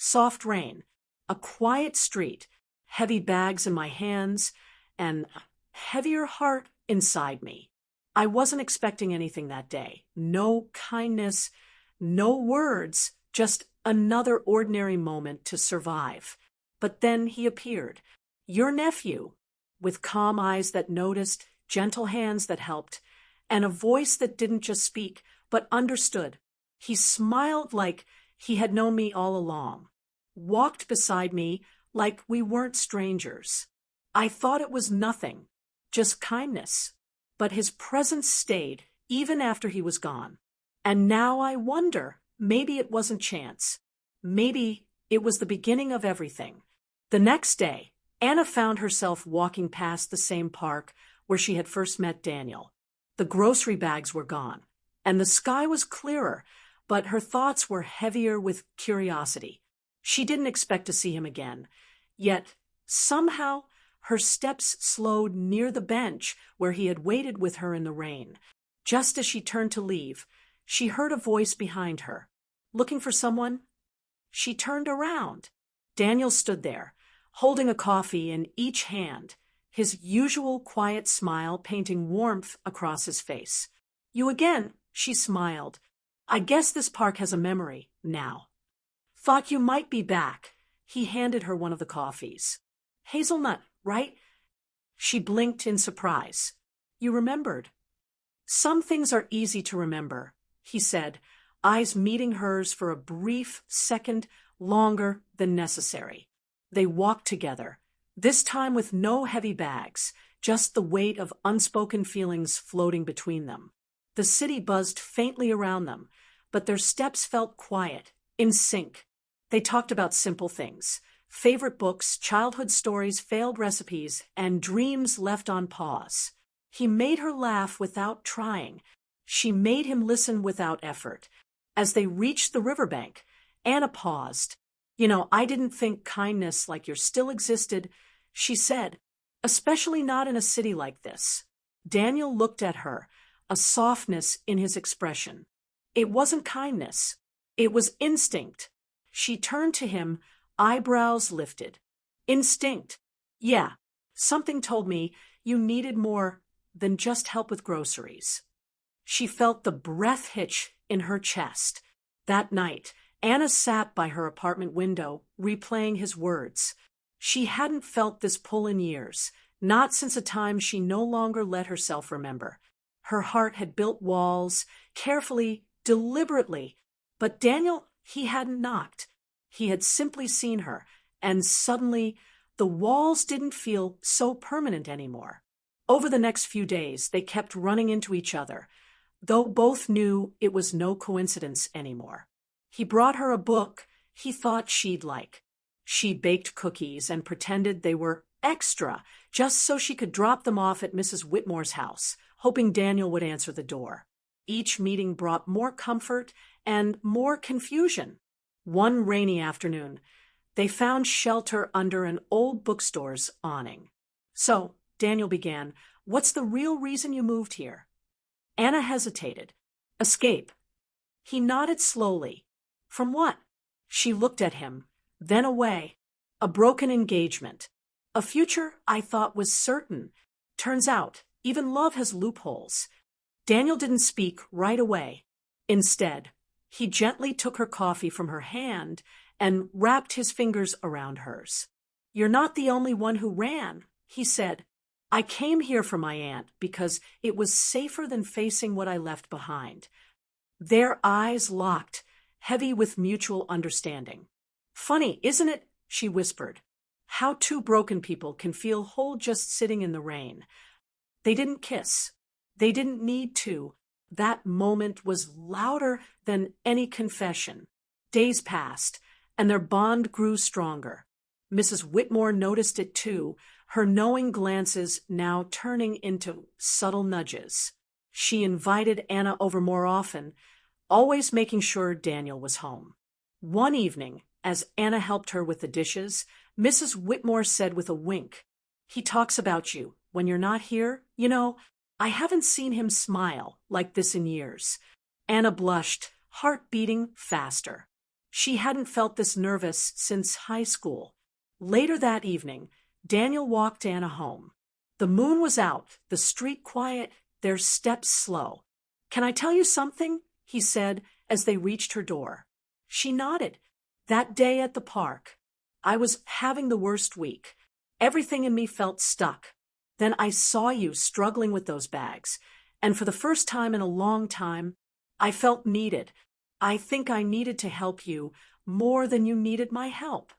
soft rain, a quiet street, heavy bags in my hands, and a heavier heart inside me. I wasn't expecting anything that day. No kindness, no words, just another ordinary moment to survive. But then he appeared. Your nephew, with calm eyes that noticed, gentle hands that helped, and a voice that didn't just speak, but understood. He smiled like he had known me all along, walked beside me like we weren't strangers. I thought it was nothing, just kindness. But his presence stayed even after he was gone. And now I wonder, maybe it wasn't chance. Maybe it was the beginning of everything. The next day, Anna found herself walking past the same park where she had first met Daniel. The grocery bags were gone, and the sky was clearer, but her thoughts were heavier with curiosity. She didn't expect to see him again, yet somehow her steps slowed near the bench where he had waited with her in the rain. Just as she turned to leave, she heard a voice behind her. Looking for someone? She turned around. Daniel stood there, holding a coffee in each hand, his usual quiet smile painting warmth across his face. You again, she smiled. I guess this park has a memory now. Thought you might be back. He handed her one of the coffees. Hazelnut, right? She blinked in surprise. You remembered. Some things are easy to remember, he said, eyes meeting hers for a brief second longer than necessary. They walked together, this time with no heavy bags, just the weight of unspoken feelings floating between them. The city buzzed faintly around them, but their steps felt quiet, in sync. They talked about simple things. Favorite books, childhood stories, failed recipes, and dreams left on pause. He made her laugh without trying. She made him listen without effort. As they reached the riverbank, Anna paused. I didn't think kindness like yours still existed, she said, especially not in a city like this. Daniel looked at her, a softness in his expression. It wasn't kindness. It was instinct. She turned to him, eyebrows lifted. Instinct. Yeah, something told me you needed more than just help with groceries. She felt the breath hitch in her chest. That night, Anna sat by her apartment window, replaying his words. She hadn't felt this pull in years, not since a time she no longer let herself remember. Her heart had built walls, carefully, deliberately, but Daniel, he hadn't knocked. He had simply seen her, and suddenly the walls didn't feel so permanent anymore. Over the next few days, they kept running into each other, though both knew it was no coincidence anymore. He brought her a book he thought she'd like. She baked cookies and pretended they were extra, just so she could drop them off at Mrs. Whitmore's house, hoping Daniel would answer the door. Each meeting brought more comfort and more confusion. One rainy afternoon, they found shelter under an old bookstore's awning. So, Daniel began, what's the real reason you moved here? Anna hesitated. Escape. He nodded slowly. From what? She looked at him, then away. A broken engagement. A future I thought was certain. Turns out, even love has loopholes. Daniel didn't speak right away. Instead, he gently took her coffee from her hand and wrapped his fingers around hers. You're not the only one who ran, he said. I came here for my aunt because it was safer than facing what I left behind. Their eyes locked, heavy with mutual understanding. Funny, isn't it? She whispered. How two broken people can feel whole just sitting in the rain. They didn't kiss. They didn't need to. That moment was louder than any confession. Days passed, and their bond grew stronger. Mrs. Whitmore noticed it too, her knowing glances now turning into subtle nudges. She invited Anna over more often, always making sure Daniel was home. One evening, as Anna helped her with the dishes, Mrs. Whitmore said with a wink, He talks about you when you're not here. I haven't seen him smile like this in years. Anna blushed, heart beating faster. She hadn't felt this nervous since high school. Later that evening, Daniel walked Anna home. The moon was out, the street quiet, their steps slow. "Can I tell you something?" he said as they reached her door. She nodded. "That day at the park, I was having the worst week. Everything in me felt stuck. Then I saw you struggling with those bags, and for the first time in a long time, I felt needed. I think I needed to help you more than you needed my help."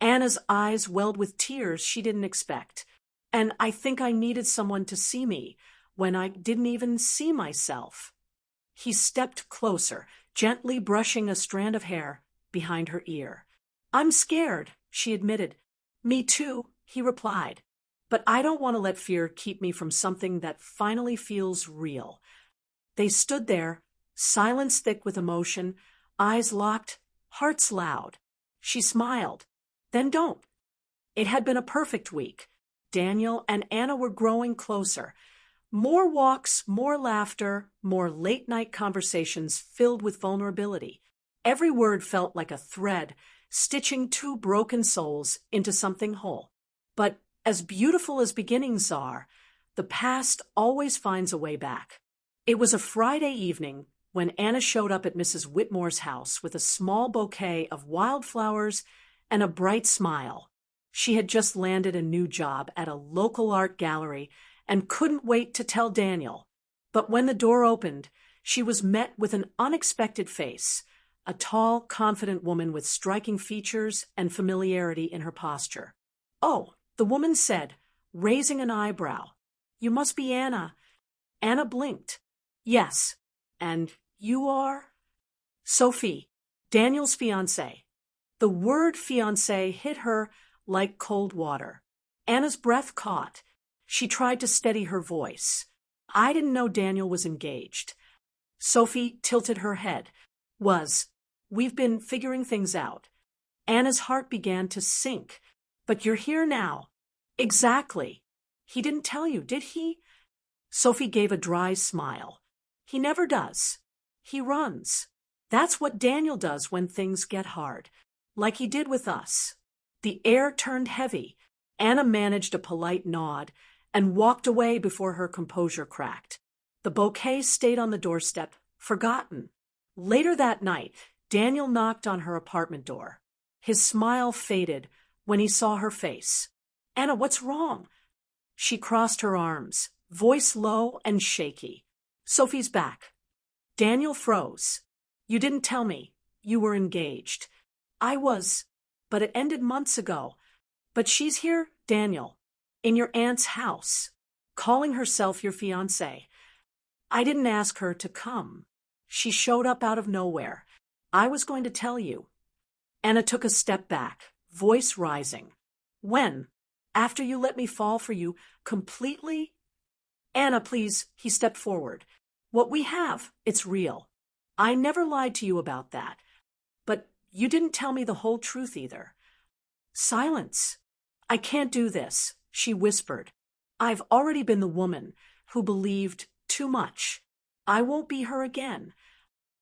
Anna's eyes welled with tears she didn't expect. "And I think I needed someone to see me when I didn't even see myself." He stepped closer, gently brushing a strand of hair behind her ear. "I'm scared," she admitted. "Me too," he replied. "But I don't want to let fear keep me from something that finally feels real." They stood there, silence thick with emotion, eyes locked, hearts loud. She smiled. "Then don't." It had been a perfect week. Daniel and Anna were growing closer. More walks, more laughter, more late-night conversations filled with vulnerability. Every word felt like a thread, stitching two broken souls into something whole. But as beautiful as beginnings are, the past always finds a way back. It was a Friday evening when Anna showed up at Mrs. Whitmore's house with a small bouquet of wildflowers and a bright smile. She had just landed a new job at a local art gallery and couldn't wait to tell Daniel. But when the door opened, she was met with an unexpected face, a tall, confident woman with striking features and familiarity in her posture. "Oh," the woman said, raising an eyebrow. "You must be Anna." Anna blinked. "Yes. And you are?" "Sophie, Daniel's fiancée." The word fiancé hit her like cold water. Anna's breath caught. She tried to steady her voice. "I didn't know Daniel was engaged." Sophie tilted her head. We've been figuring things out." Anna's heart began to sink. "But you're here now." "Exactly. He didn't tell you, did he?" Sophie gave a dry smile. "He never does. He runs. That's what Daniel does when things get hard, like he did with us." The air turned heavy. Anna managed a polite nod and walked away before her composure cracked. The bouquet stayed on the doorstep, forgotten. Later that night, Daniel knocked on her apartment door. His smile faded when he saw her face. "Anna, what's wrong?" She crossed her arms, voice low and shaky. "Sophie's back." Daniel froze. "You didn't tell me. You were engaged." "I was, but it ended months ago." "But she's here, Daniel, in your aunt's house, calling herself your fiancée." "I didn't ask her to come. She showed up out of nowhere. I was going to tell you." Anna took a step back, voice rising. "When? After you let me fall for you completely?" "Anna, please," he stepped forward. "What we have, it's real. I never lied to you about that. But you didn't tell me the whole truth either." "Silence." "I can't do this," she whispered. "I've already been the woman who believed too much. I won't be her again."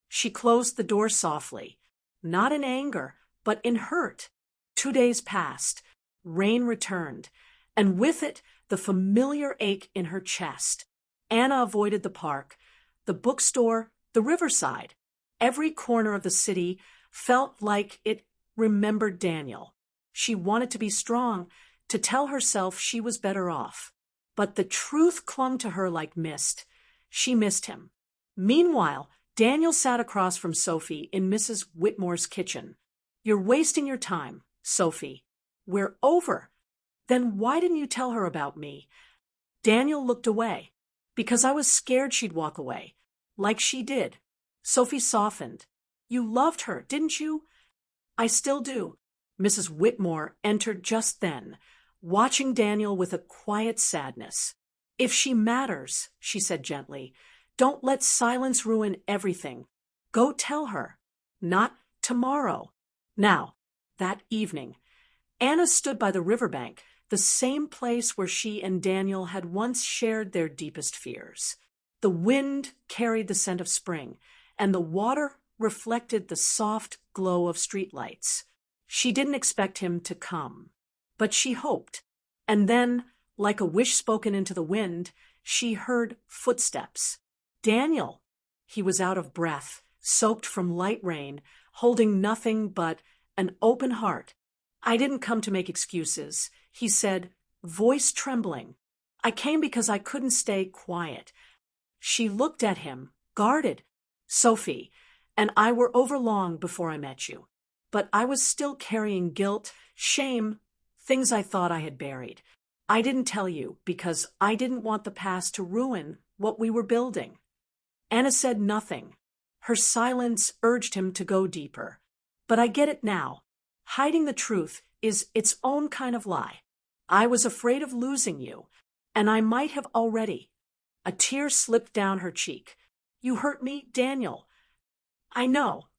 She closed the door softly, not in anger, but in hurt. 2 days passed. Rain returned, and with it the familiar ache in her chest. Anna avoided the park, the bookstore, the riverside. Every corner of the city felt like it remembered Daniel. She wanted to be strong, to tell herself she was better off. But the truth clung to her like mist. She missed him. Meanwhile, Daniel sat across from Sophie in Mrs. Whitmore's kitchen. "You're wasting your time, Sophie. We're over." "Then why didn't you tell her about me?" Daniel looked away. "Because I was scared she'd walk away, like she did." Sophie softened. "You loved her, didn't you?" "I still do." Mrs. Whitmore entered just then, watching Daniel with a quiet sadness. "If she matters," she said gently, "don't let silence ruin everything. Go tell her." "Not tomorrow." Now, that evening, Anna stood by the riverbank, the same place where she and Daniel had once shared their deepest fears. The wind carried the scent of spring, and the water reflected the soft glow of streetlights. She didn't expect him to come, but she hoped. And then, like a wish spoken into the wind, she heard footsteps. Daniel! He was out of breath, soaked from light rain, holding nothing but an open heart. "I didn't come to make excuses," he said, voice trembling. "I came because I couldn't stay quiet." She looked at him, guarded. "Sophie and I were over long before I met you. But I was still carrying guilt, shame, things I thought I had buried. I didn't tell you because I didn't want the past to ruin what we were building." Anna said nothing. Her silence urged him to go deeper. "But I get it now. Hiding the truth is its own kind of lie. I was afraid of losing you, and I might have already." A tear slipped down her cheek. "You hurt me, Daniel." "I know."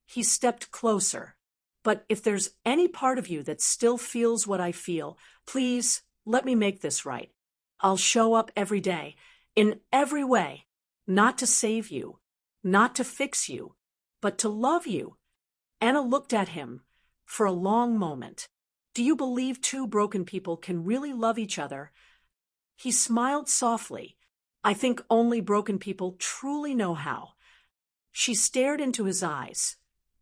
He stepped closer. "But if there's any part of you that still feels what I feel, please let me make this right. I'll show up every day, in every way, not to save you, not to fix you, but to love you." Anna looked at him for a long moment. "Do you believe two broken people can really love each other?" He smiled softly. "I think only broken people truly know how." She stared into his eyes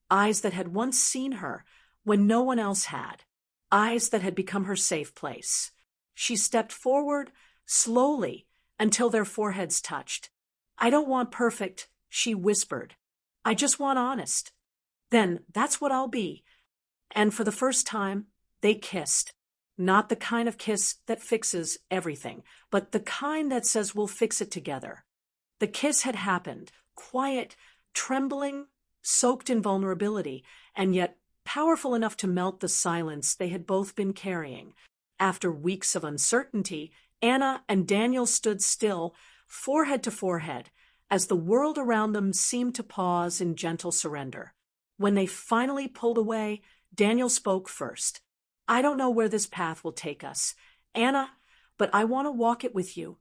that had once seen her when no one else had, eyes that had become her safe place. She stepped forward, slowly, until their foreheads touched. "I don't want perfect," she whispered. "I just want honest. Then that's what I'll be." And for the first time, they kissed. Not the kind of kiss that fixes everything, but the kind that says we'll fix it together. The kiss had happened, quiet, trembling, soaked in vulnerability, and yet powerful enough to melt the silence they had both been carrying. After weeks of uncertainty, Anna and Daniel stood still, forehead to forehead, as the world around them seemed to pause in gentle surrender. When they finally pulled away, Daniel spoke first. "I don't know where this path will take us, Anna, but I want to walk it with you."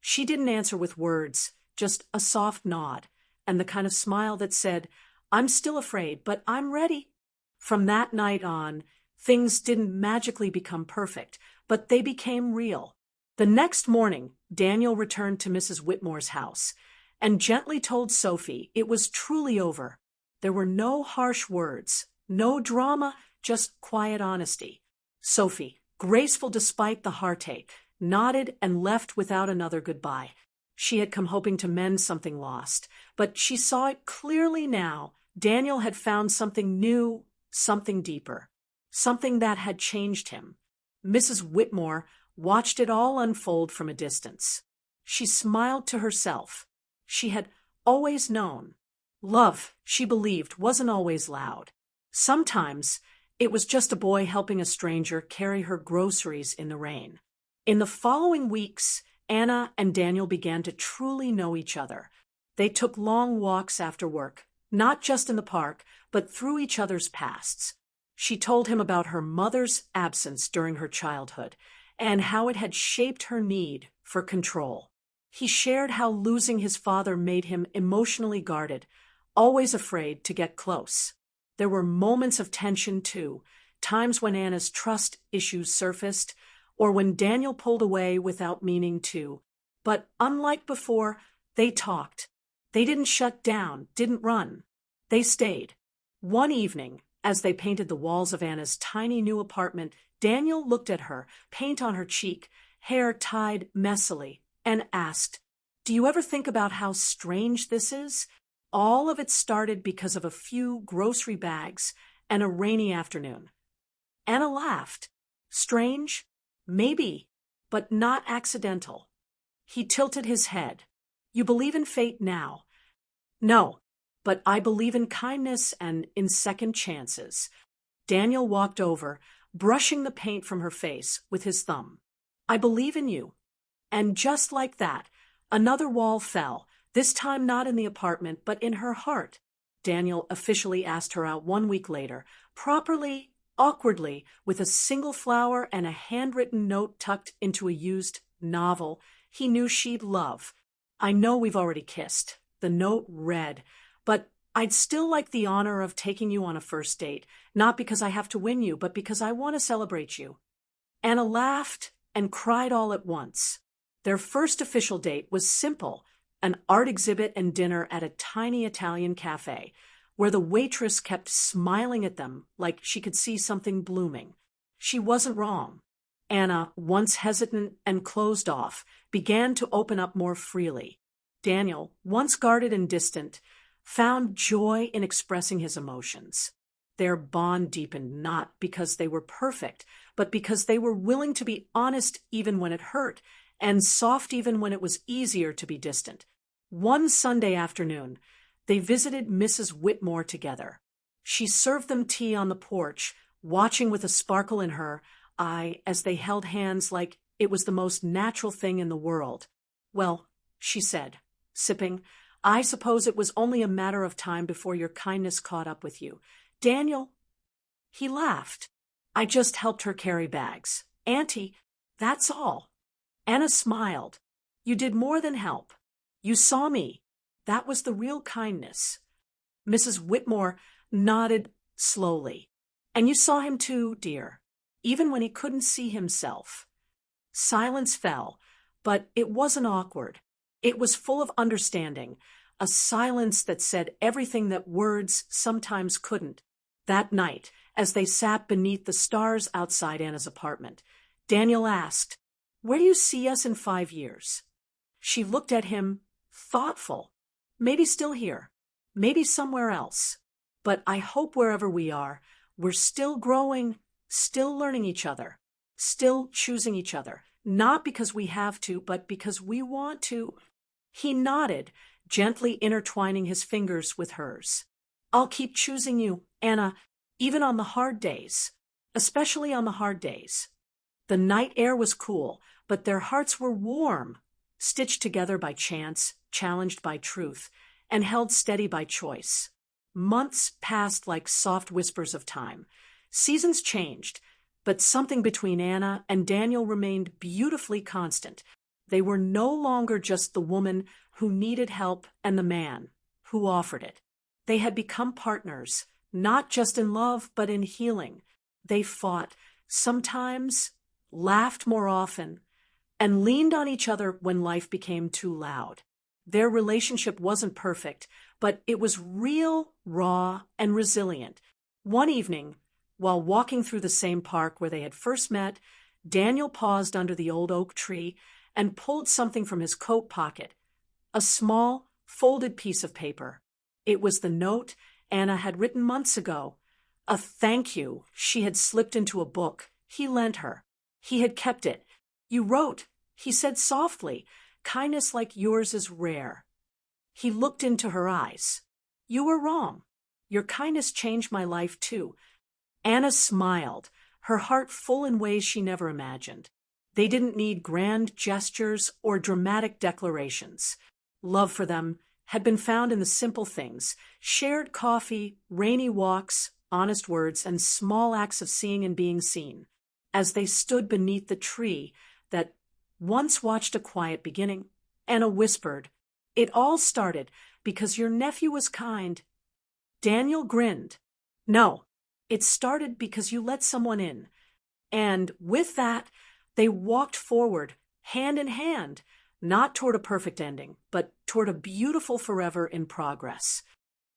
She didn't answer with words, just a soft nod, and the kind of smile that said, "I'm still afraid, but I'm ready." From that night on, things didn't magically become perfect, but they became real. The next morning, Daniel returned to Mrs. Whitmore's house and gently told Sophie it was truly over. There were no harsh words, no drama, just quiet honesty. Sophie, graceful despite the heartache, nodded and left without another goodbye. She had come hoping to mend something lost, but she saw it clearly now. Daniel had found something new, something deeper, something that had changed him. Mrs. Whitmore watched it all unfold from a distance. She smiled to herself. She had always known. Love, she believed, wasn't always loud. Sometimes it was just a boy helping a stranger carry her groceries in the rain. In the following weeks, Anna and Daniel began to truly know each other. They took long walks after work, not just in the park, but through each other's pasts. She told him about her mother's absence during her childhood and how it had shaped her need for control. He shared how losing his father made him emotionally guarded, always afraid to get close. There were moments of tension, too, times when Anna's trust issues surfaced, or when Daniel pulled away without meaning to. But unlike before, they talked. They didn't shut down, didn't run. They stayed. One evening, as they painted the walls of Anna's tiny new apartment, Daniel looked at her, paint on her cheek, hair tied messily, and asked, "Do you ever think about how strange this is? All of it started because of a few grocery bags and a rainy afternoon." Anna laughed. "Strange? Maybe, but not accidental." He tilted his head. "You believe in fate now?" "No, but I believe in kindness and in second chances." Daniel walked over, brushing the paint from her face with his thumb. "I believe in you." And just like that, another wall fell, this time not in the apartment, but in her heart. Daniel officially asked her out 1 week later, properly, awkwardly, with a single flower and a handwritten note tucked into a used novel he knew she'd love. "I know we've already kissed," the note read, "but I'd still like the honor of taking you on a first date, not because I have to win you, but because I want to celebrate you." Anna laughed and cried all at once. Their first official date was simple, an art exhibit and dinner at a tiny Italian cafe, where the waitress kept smiling at them like she could see something blooming. She wasn't wrong. Anna, once hesitant and closed off, began to open up more freely. Daniel, once guarded and distant, found joy in expressing his emotions. Their bond deepened not because they were perfect, but because they were willing to be honest even when it hurt, and soft even when it was easier to be distant. One Sunday afternoon, they visited Mrs. Whitmore together. She served them tea on the porch, watching with a sparkle in her eye as they held hands like it was the most natural thing in the world. "Well," she said, sipping, "I suppose it was only a matter of time before your kindness caught up with you. Daniel—" He laughed. "I just helped her carry bags. Auntie, that's all." Anna smiled. "You did more than help. You saw me. That was the real kindness." Mrs. Whitmore nodded slowly. "And you saw him too, dear, even when he couldn't see himself." Silence fell, but it wasn't awkward. It was full of understanding, a silence that said everything that words sometimes couldn't. That night, as they sat beneath the stars outside Anna's apartment, Daniel asked, "Where do you see us in 5 years?" She looked at him, thoughtful. "Maybe still here, maybe somewhere else. But I hope wherever we are, we're still growing, still learning each other, still choosing each other, not because we have to, but because we want to." He nodded, gently intertwining his fingers with hers. "I'll keep choosing you, Anna, even on the hard days, especially on the hard days." The night air was cool, but their hearts were warm, stitched together by chance, challenged by truth, and held steady by choice. Months passed like soft whispers of time. Seasons changed, but something between Anna and Daniel remained beautifully constant. They were no longer just the woman who needed help and the man who offered it. They had become partners, not just in love, but in healing. They fought, sometimes laughed more often, and leaned on each other when life became too loud. Their relationship wasn't perfect, but it was real, raw, and resilient. One evening, while walking through the same park where they had first met, Daniel paused under the old oak tree and pulled something from his coat pocket, a small, folded piece of paper. It was the note Anna had written months ago, a thank you she had slipped into a book he lent her. He had kept it. "You wrote," he said softly, "kindness like yours is rare." He looked into her eyes. "You were wrong. Your kindness changed my life too." Anna smiled, her heart full in ways she never imagined. They didn't need grand gestures or dramatic declarations. Love for them had been found in the simple things: shared coffee, rainy walks, honest words, and small acts of seeing and being seen. As they stood beneath the tree that once watched a quiet beginning, Anna whispered, "It all started because your nephew was kind." Daniel grinned. "No, it started because you let someone in." And with that, they walked forward, hand in hand, not toward a perfect ending, but toward a beautiful forever in progress.